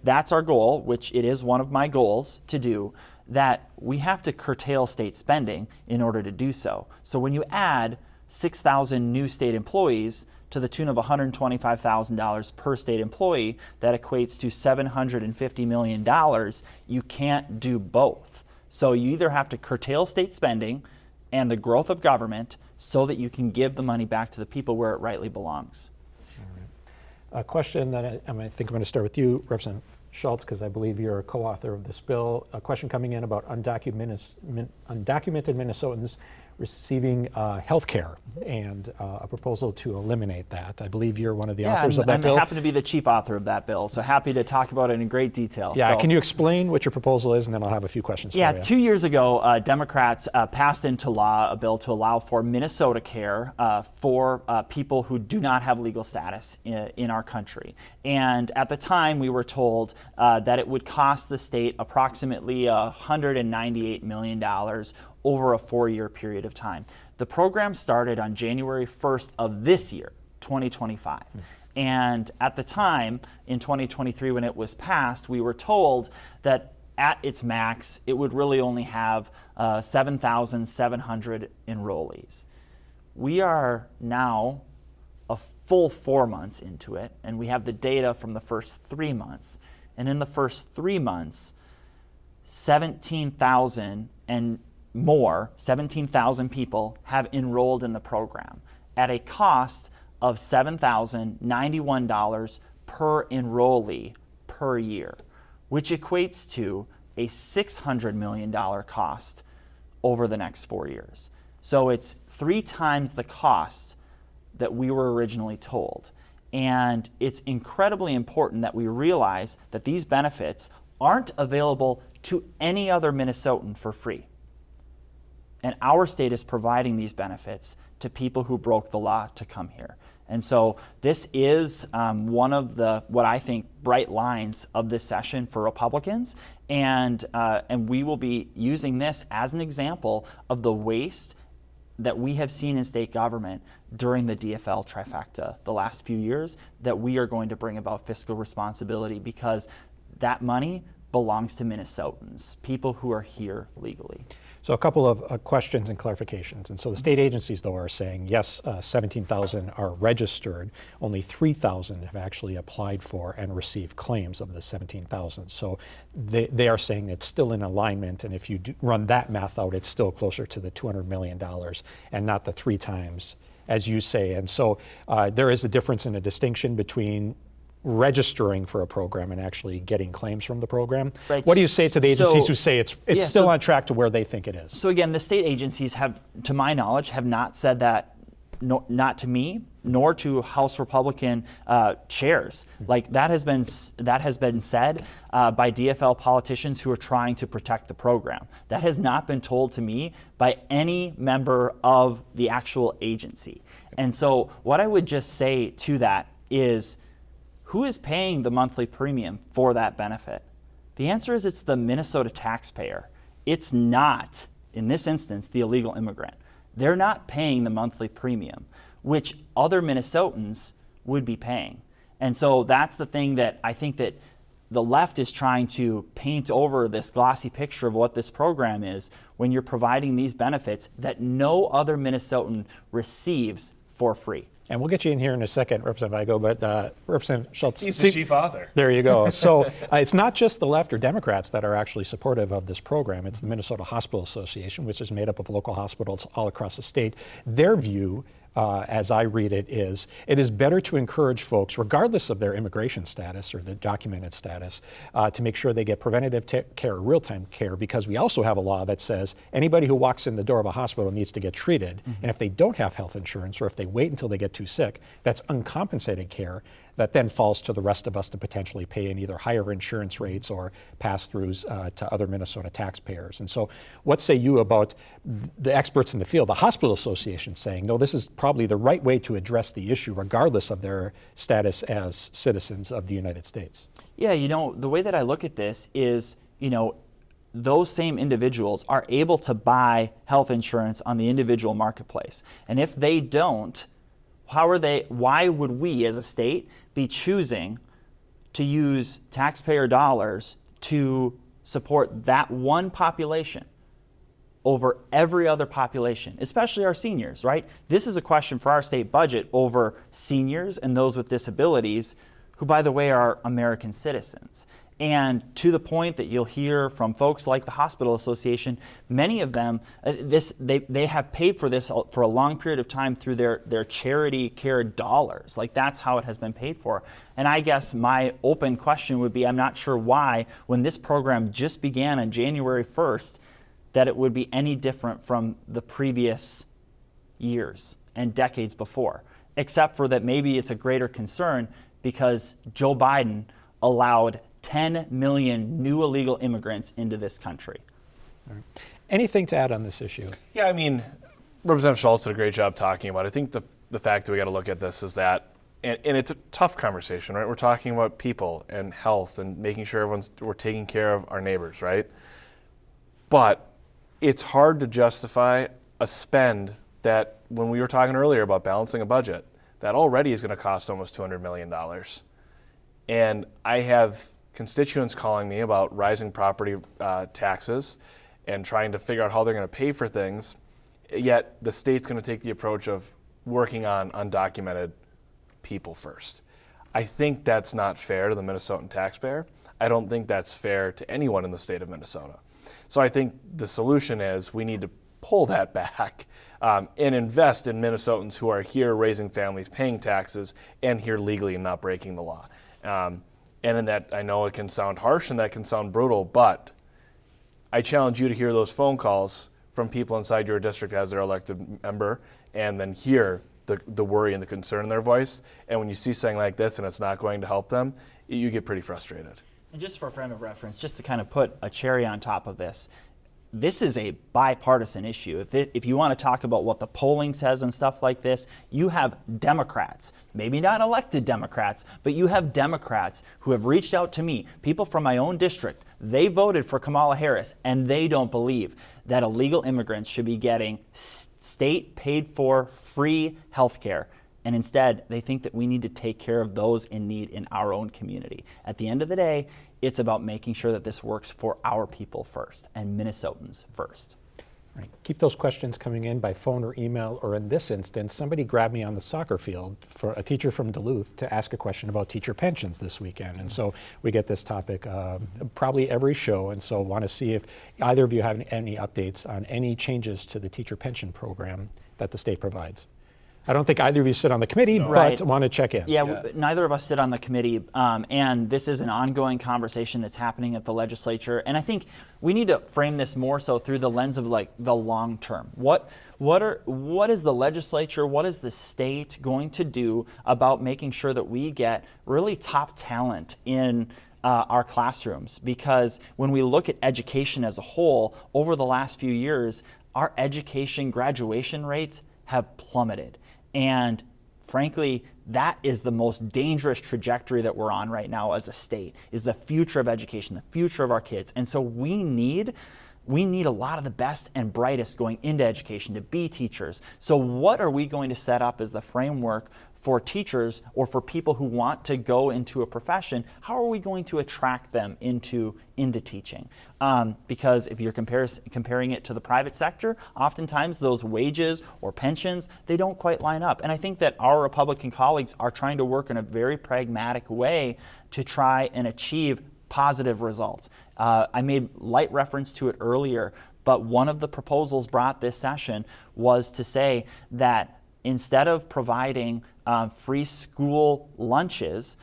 that's our goal, which it is one of my goals to do, that we have to curtail state spending in order to do so. So when you add 6,000 new state employees to the tune of $125,000 per state employee, that equates to $750 million. You can't do both. So you either have to curtail state spending and the growth of government so that you can give the money back to the people where it rightly belongs. All right. A question that I think I'm going to start with you, Representative Schultz, because I believe you're a co-author of this bill. A question coming in about undocumented Minnesotans receiving health care and a proposal to eliminate that. I believe you're one of the authors of that bill. I happen to be the chief author of that bill, so happy to talk about it in great detail. Yeah, So, can you explain what your proposal is, and then I'll have a few questions for you. 2 years ago, Democrats passed into law a bill to allow for Minnesota care for people who do not have legal status in our country. And at the time, we were told that it would cost the state approximately $198 million over a 4-year period of time. The program started on January 1st of this year, 2025. And at the time, in 2023, when it was passed, we were told that at its max, it would really only have 7,700 enrollees. We are now a full 4 months into it, and we have the data from the first 3 months. And in the first 3 months, 17,000 and more, 17,000 people have enrolled in the program at a cost of $7,091 per enrollee per year, which equates to a $600 million cost over the next 4 years. So it's 3 times the cost that we were originally told. And it's incredibly important that we realize that these benefits aren't available to any other Minnesotan for free. And our state is providing these benefits to people who broke the law to come here. And so this is one of the, what I think, bright lines of this session for Republicans. And we will be using this as an example of the waste that we have seen in state government during the DFL trifecta the last few years, that we are going to bring about fiscal responsibility, because that money belongs to Minnesotans, people who are here legally. So a couple of questions and clarifications. And so the state agencies, though, are saying, yes, 17,000 are registered. Only 3,000 have actually applied for and received claims of the 17,000. So they are saying it's still in alignment. And if you run that math out, it's still closer to the $200 million and not the 3 times, as you say. And so there is a difference and a distinction between registering for a program and actually getting claims from the program. Right. What do you say to the agencies who say it's still on track to where they think it is? So again, the state agencies have, to my knowledge, have not said that, not to me, nor to House Republican chairs. Like that has been said by DFL politicians who are trying to protect the program. That has not been told to me by any member of the actual agency. And so what I would just say to that is, who is paying the monthly premium for that benefit? The answer is it's the Minnesota taxpayer. It's not, in this instance, the illegal immigrant. They're not paying the monthly premium, which other Minnesotans would be paying. And so that's the thing that I think that the left is trying to paint over this glossy picture of what this program is when you're providing these benefits that no other Minnesotan receives for free. And we'll get you in here in a second, Representative Igo, but Representative Schultz. He's the chief author. There you go. So it's not just the left or Democrats that are actually supportive of this program. It's the Minnesota Hospital Association, which is made up of local hospitals all across the state. Their view, as I read it is better to encourage folks, regardless of their immigration status or the documented status, to make sure they get preventative care, real-time care, because we also have a law that says anybody who walks in the door of a hospital needs to get treated. And if they don't have health insurance, or if they wait until they get too sick, that's uncompensated care that then falls to the rest of us to potentially pay in either higher insurance rates or pass-throughs to other Minnesota taxpayers. And so what say you about the experts in the field, the Hospital Association saying, no, this is probably the right way to address the issue regardless of their status as citizens of the United States? Yeah, the way that I look at this is, those same individuals are able to buy health insurance on the individual marketplace. And if they don't, why would we as a state be choosing to use taxpayer dollars to support that one population over every other population, especially our seniors, right? This is a question for our state budget over seniors and those with disabilities, who, by the way, are American citizens. And to the point that you'll hear from folks like the Hospital Association, many of them, they have paid for this for a long period of time through their charity care dollars. Like, that's how it has been paid for. And I guess my open question would be, I'm not sure why, when this program just began on January 1st, that it would be any different from the previous years and decades before, except for that maybe it's a greater concern because Joe Biden allowed 10 million new illegal immigrants into this country. All right. Anything to add on this issue? Yeah, I mean, Representative Schultz did a great job talking about it. I think the fact that we got to look at this is that, and it's a tough conversation, right? We're talking about people and health and making sure we're taking care of our neighbors, right? But it's hard to justify a spend that, when we were talking earlier about balancing a budget, that already is going to cost almost $200 million. And I have constituents calling me about rising property taxes and trying to figure out how they're going to pay for things, yet the state's going to take the approach of working on undocumented people first. I think that's not fair to the Minnesotan taxpayer. I don't think that's fair to anyone in the state of Minnesota. So I think the solution is we need to pull that back and invest in Minnesotans who are here raising families, paying taxes, and here legally and not breaking the law. And in that, I know it can sound harsh and that can sound brutal, but I challenge you to hear those phone calls from people inside your district as their elected member, and then hear the worry and the concern in their voice. And when you see something like this and it's not going to help them, you get pretty frustrated. And just for a frame of reference, just to kind of put a cherry on top of this, this is a bipartisan issue. If you want to talk about what the polling says and stuff like this, you have Democrats, maybe not elected Democrats, but you have Democrats who have reached out to me, people from my own district. They voted for Kamala Harris, and they don't believe that illegal immigrants should be getting state paid for free health care. And instead, they think that we need to take care of those in need in our own community. At the end of the day, it's about making sure that this works for our people first and Minnesotans first. Right. Keep those questions coming in by phone or email, or in this instance, somebody grabbed me on the soccer field, for a teacher from Duluth, to ask a question about teacher pensions this weekend. And so we get this topic probably every show, and so want to see if either of you have any updates on any changes to the teacher pension program that the state provides. I don't think either of you sit on the committee, but want to check in. Yeah, neither of us sit on the committee, and this is an ongoing conversation that's happening at the legislature. And I think we need to frame this more so through the lens of like the long term. What is the legislature, what is the state going to do about making sure that we get really top talent in our classrooms? Because when we look at education as a whole, over the last few years, our education graduation rates have plummeted. And frankly, that is the most dangerous trajectory that we're on right now as a state, is the future of education, the future of our kids. And so we need a lot of the best and brightest going into education to be teachers. So what are we going to set up as the framework for teachers or for people who want to go into a profession? How are we going to attract them into teaching? Because if you're comparing it to the private sector, oftentimes those wages or pensions, they don't quite line up. And I think that our Republican colleagues are trying to work in a very pragmatic way to try and achieve positive results. I made light reference to it earlier, but one of the proposals brought this session was to say that instead of providing free school lunches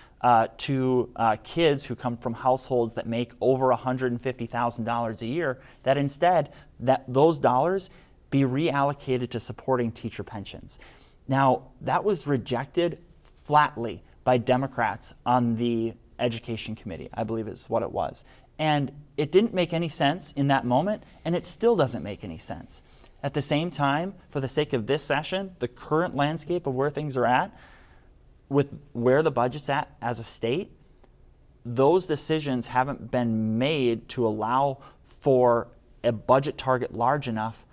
to kids who come from households that make over $150,000 a year, that instead those dollars be reallocated to supporting teacher pensions. Now, that was rejected flatly by Democrats on the Education Committee, I believe is what it was. And it didn't make any sense in that moment, and it still doesn't make any sense. At the same time, for the sake of this session, the current landscape of where things are at, with where the budget's at as a state, those decisions haven't been made to allow for a budget target large enough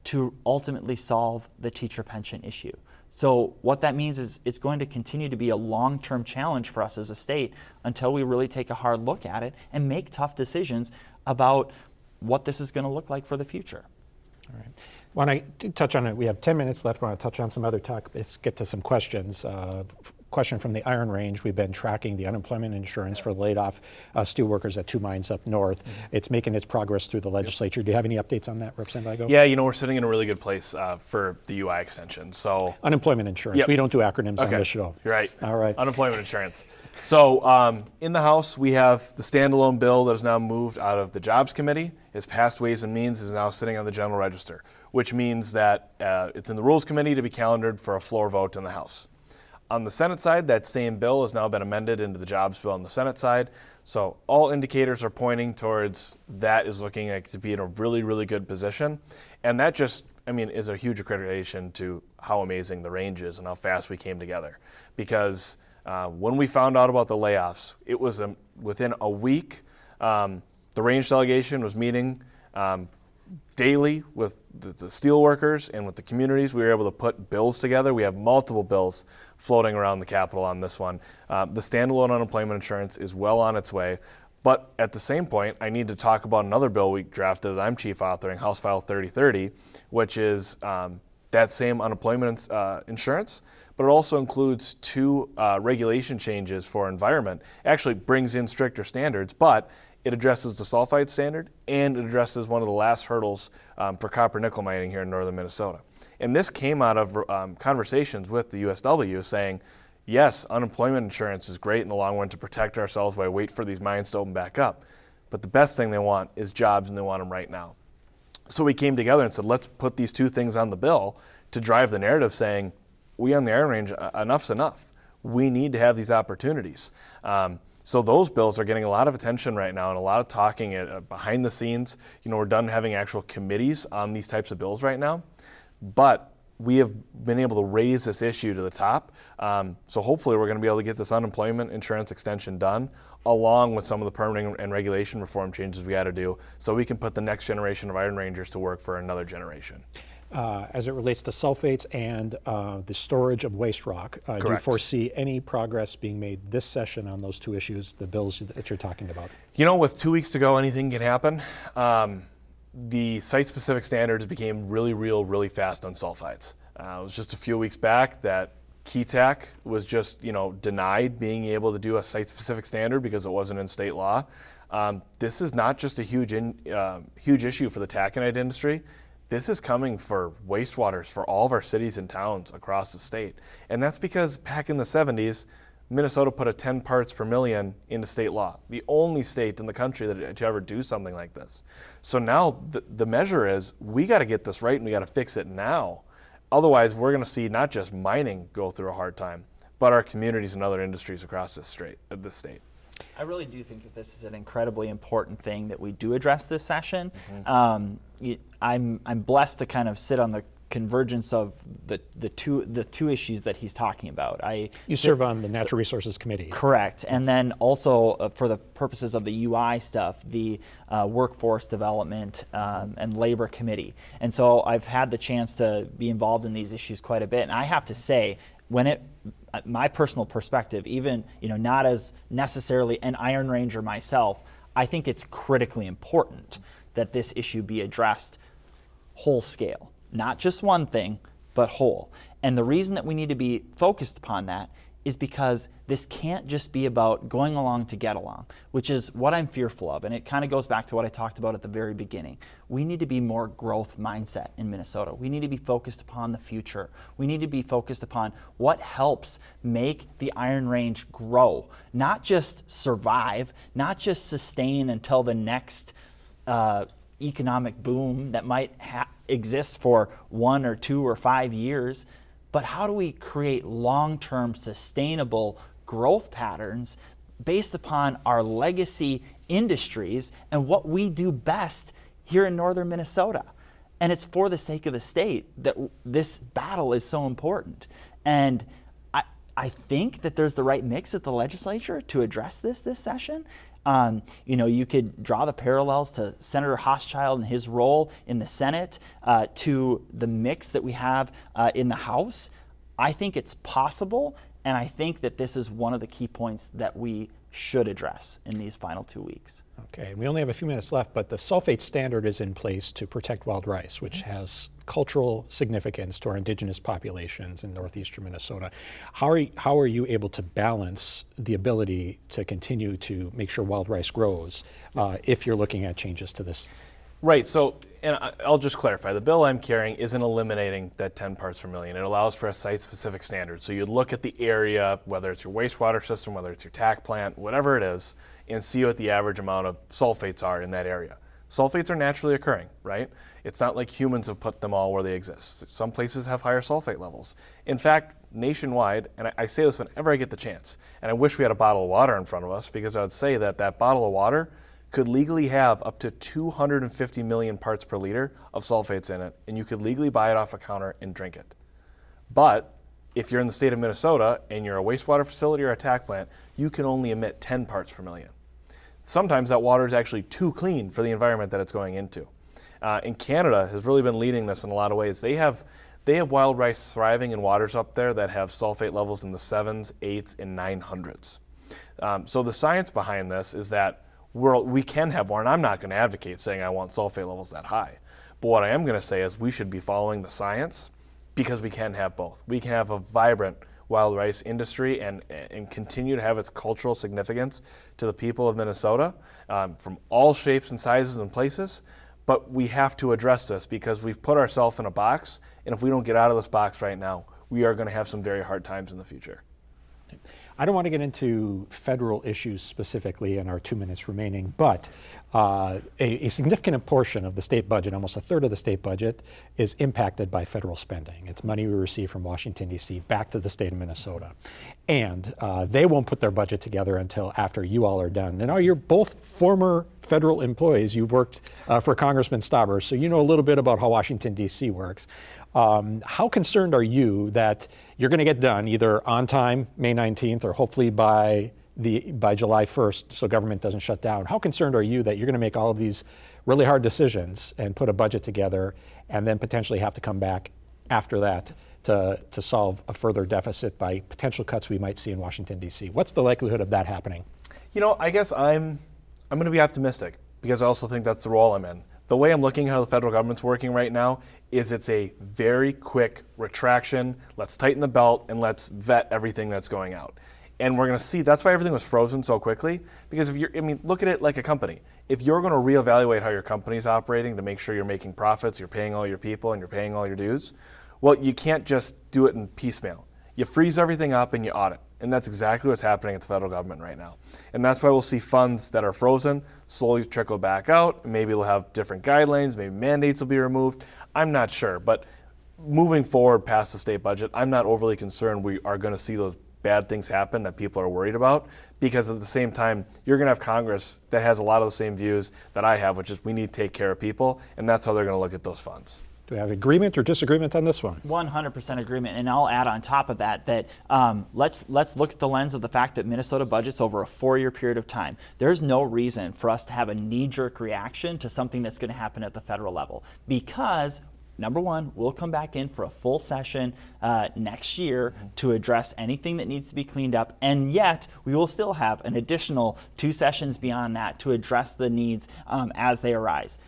to ultimately solve the teacher pension issue. So what that means is it's going to continue to be a long-term challenge for us as a state until we really take a hard look at it and make tough decisions about what this is going to look like for the future. All right. Want to touch on it? We have 10 minutes left. Want to touch on some other talk. Let's get to some questions. Question from the Iron Range. We've been tracking the unemployment insurance for laid off steelworkers at 2 mines up north. It's making its progress through the legislature. Do you have any updates on that, Representative Igo? Yeah, we're sitting in a really good place for the UI extension. So unemployment insurance. Yep. We don't do acronyms on this show. You're right. All right. Unemployment insurance. So in the House, we have the standalone bill that is now moved out of the Jobs Committee. It's passed Ways and Means, is now sitting on the General Register, which means that it's in the Rules Committee to be calendared for a floor vote in the House. On the Senate side, that same bill has now been amended into the Jobs bill on the Senate side. So all indicators are pointing towards that is looking like to be in a really, really good position. And that just, is a huge accreditation to how amazing the range is and how fast we came together. Because when we found out about the layoffs, it was within a week. The range delegation was meeting daily with the steel workers and with the communities. We were able to put bills together. We have multiple bills floating around the Capitol on this one. The standalone unemployment insurance is well on its way. But at the same point, I need to talk about another bill we drafted that I'm chief authoring, House File 3030, which is that same unemployment insurance, but it also includes 2 regulation changes for environment. Actually brings in stricter standards, but it addresses the sulfide standard and it addresses one of the last hurdles for copper nickel mining here in northern Minnesota. And this came out of conversations with the USW saying, yes, unemployment insurance is great in the long run to protect ourselves while we wait for these mines to open back up. But the best thing they want is jobs, and they want them right now. So we came together and said, let's put these 2 things on the bill to drive the narrative saying, we on the Iron Range, enough's enough. We need to have these opportunities. So those bills are getting a lot of attention right now and a lot of talking behind the scenes. We're done having actual committees on these types of bills right now. But we have been able to raise this issue to the top. So hopefully we're going to be able to get this unemployment insurance extension done, along with some of the permitting and regulation reform changes we got to do, so we can put the next generation of Iron Rangers to work for another generation. As it relates to sulfates and the storage of waste rock, do you foresee any progress being made this session on those 2 issues, the bills that you're talking about? With 2 weeks to go, anything can happen. the site-specific standards became really real, really fast on sulfides. It was just a few weeks back that KeyTac was just, denied being able to do a site-specific standard because it wasn't in state law. This is not just a huge issue for the taconite industry. This is coming for wastewaters for all of our cities and towns across the state. And that's because back in the 70s, Minnesota put a 10 parts per million into state law, the only state in the country to ever do something like this. So now the measure is we got to get this right and we got to fix it now. Otherwise, we're going to see not just mining go through a hard time, but our communities and other industries across this state. I really do think that this is an incredibly important thing that we do address this session. Mm-hmm. I'm blessed to kind of sit on the convergence of the two issues that he's talking about. You serve on the Natural Resources Committee. Correct, and then also for the purposes of the UI stuff, the Workforce Development and Labor Committee. And so I've had the chance to be involved in these issues quite a bit, and I have to say, my personal perspective, even not as necessarily an Iron Ranger myself, I think it's critically important that this issue be addressed whole scale. Not just one thing, but whole. And the reason that we need to be focused upon that is because this can't just be about going along to get along, which is what I'm fearful of. And it kind of goes back to what I talked about at the very beginning. We need to be more growth mindset in Minnesota. We need to be focused upon the future. We need to be focused upon what helps make the Iron Range grow, not just survive, not just sustain until the next economic boom that might exist for 1 or 2 or 5 years, but how do we create long-term sustainable growth patterns based upon our legacy industries and what we do best here in northern Minnesota? And it's for the sake of the state that this battle is so important. And I think that there's the right mix at the legislature to address this session. You could draw the parallels to Senator Hochschild and his role in the Senate to the mix that we have in the House. I think it's possible, and I think that this is one of the key points that we should address in these final 2 weeks. Okay, we only have a few minutes left, but the sulfate standard is in place to protect wild rice, which has cultural significance to our indigenous populations in northeastern Minnesota. How are you able to balance the ability to continue to make sure wild rice grows if you're looking at changes to this? Right, so, and I'll just clarify, the bill I'm carrying isn't eliminating that 10 parts per million. It allows for a site-specific standard. So you look at the area, whether it's your wastewater system, whether it's your TAC plant, whatever it is, and see what the average amount of sulfates are in that area. Sulfates are naturally occurring, right? It's not like humans have put them all where they exist. Some places have higher sulfate levels. In fact, nationwide, and I say this whenever I get the chance, and I wish we had a bottle of water in front of us, because I would say that bottle of water could legally have up to 250 million parts per liter of sulfates in it, and you could legally buy it off a counter and drink it. But if you're in the state of Minnesota and you're a wastewater facility or a TAC plant, you can only emit 10 parts per million. Sometimes that water is actually too clean for the environment that it's going into. And Canada has really been leading this in a lot of ways. They have wild rice thriving in waters up there that have sulfate levels in the 7s, 8s, and 900s. So the science behind this is that we can have water, and I'm not going to advocate saying I want sulfate levels that high. But what I am going to say is we should be following the science, because we can have both. We can have a vibrant wild rice industry and continue to have its cultural significance to the people of Minnesota from all shapes and sizes and places. But we have to address this because we've put ourselves in a box, and if we don't get out of this box right now, we are going to have some very hard times in the future. I don't want to get into federal issues specifically in our 2 minutes remaining, but a significant portion of the state budget, almost a third of the state budget, is impacted by federal spending. It's money we receive from Washington, D.C. back to the state of Minnesota. And they won't put their budget together until after you all are done. Now, you're both former federal employees. You've worked for Congressman Stauber, so you know a little bit about how Washington, D.C. works. How concerned are you that you're going to get done either on time, May 19th, or hopefully by July 1st, so government doesn't shut down? How concerned are you that you're going to make all of these really hard decisions and put a budget together and then potentially have to come back after that to solve a further deficit by potential cuts we might see in Washington, D.C.? What's the likelihood of that happening? I guess I'm going to be optimistic because I also think that's the role I'm in. The way I'm looking at how the federal government's working right now is it's a very quick retraction. Let's tighten the belt and let's vet everything that's going out. And we're going to see, that's why everything was frozen so quickly. Because if you're, I mean, look at it like a company. If you're going to reevaluate how your company's operating to make sure you're making profits, you're paying all your people, and you're paying all your dues, well, you can't just do it in piecemeal. You freeze everything up and you audit. And that's exactly what's happening at the federal government right now. And that's why we'll see funds that are frozen slowly trickle back out. Maybe we'll have different guidelines, maybe mandates will be removed. I'm not sure. But moving forward past the state budget, I'm not overly concerned we are going to see those bad things happen that people are worried about, because at the same time, you're going to have Congress that has a lot of the same views that I have, which is we need to take care of people, and that's how they're going to look at those funds. Do we have agreement or disagreement on this one? 100% agreement, and I'll add on top of that let's look at the lens of the fact that Minnesota budgets over a 4-year period of time. There's no reason for us to have a knee-jerk reaction to something that's going to happen at the federal level, because number one, we'll come back in for a full session next year to address anything that needs to be cleaned up, and yet we will still have an additional 2 sessions beyond that to address the needs as they arise.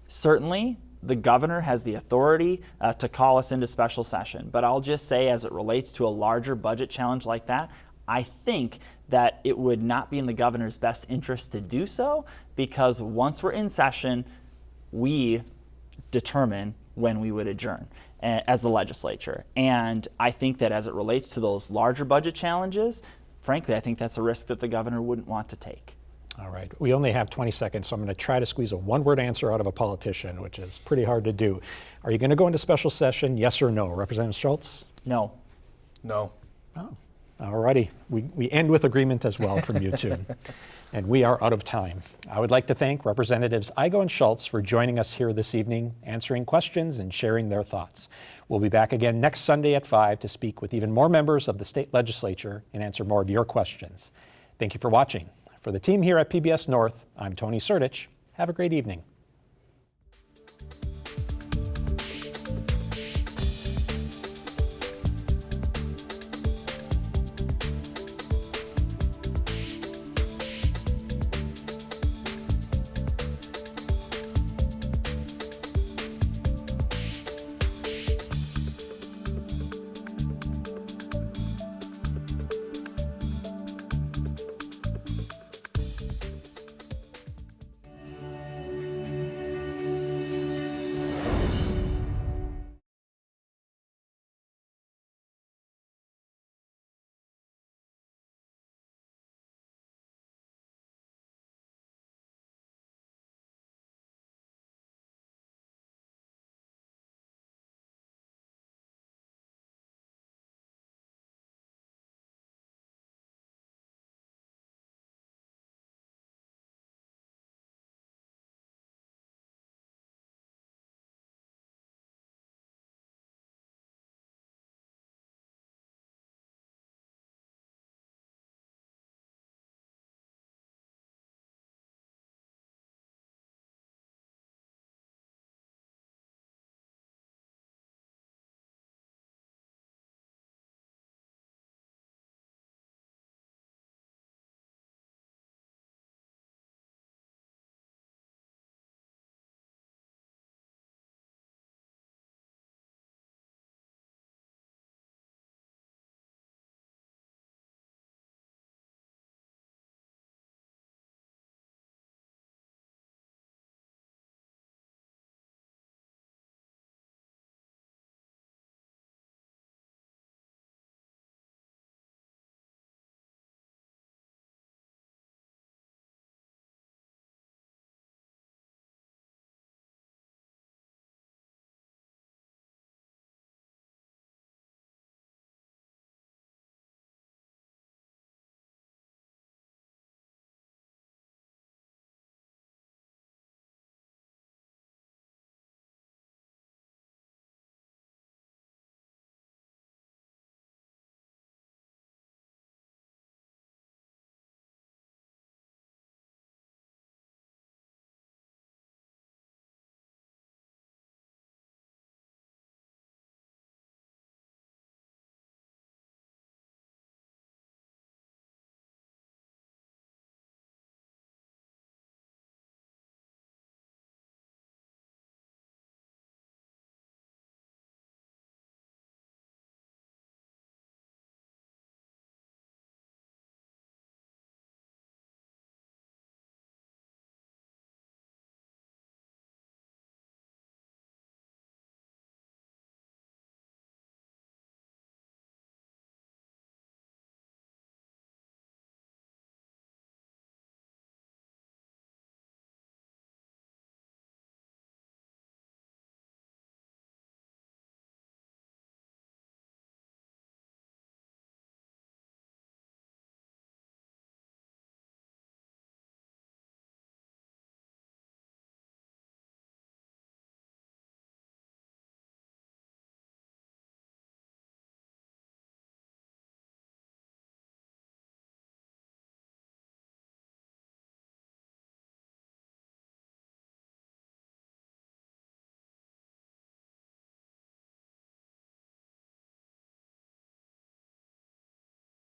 Certainly, the governor has the authority to call us into special session, but I'll just say, as it relates to a larger budget challenge like that, I think that it would not be in the governor's best interest to do so, because once we're in session, we determine when we would adjourn as the legislature. And I think that as it relates to those larger budget challenges, frankly, I think that's a risk that the governor wouldn't want to take. All right, we only have 20 seconds, so I'm going to try to squeeze a one-word answer out of a politician, which is pretty hard to do. Are you going to go into special session, yes or no? Representative Schultz? No. No. Oh, all righty. We end with agreement as well from you two. And we are out of time. I would like to thank Representatives Igo and Schultz for joining us here this evening, answering questions and sharing their thoughts. We'll be back again next Sunday at 5 to speak with even more members of the state legislature and answer more of your questions. Thank you for watching. For the team here at PBS North, I'm Tony Sertich. Have a great evening.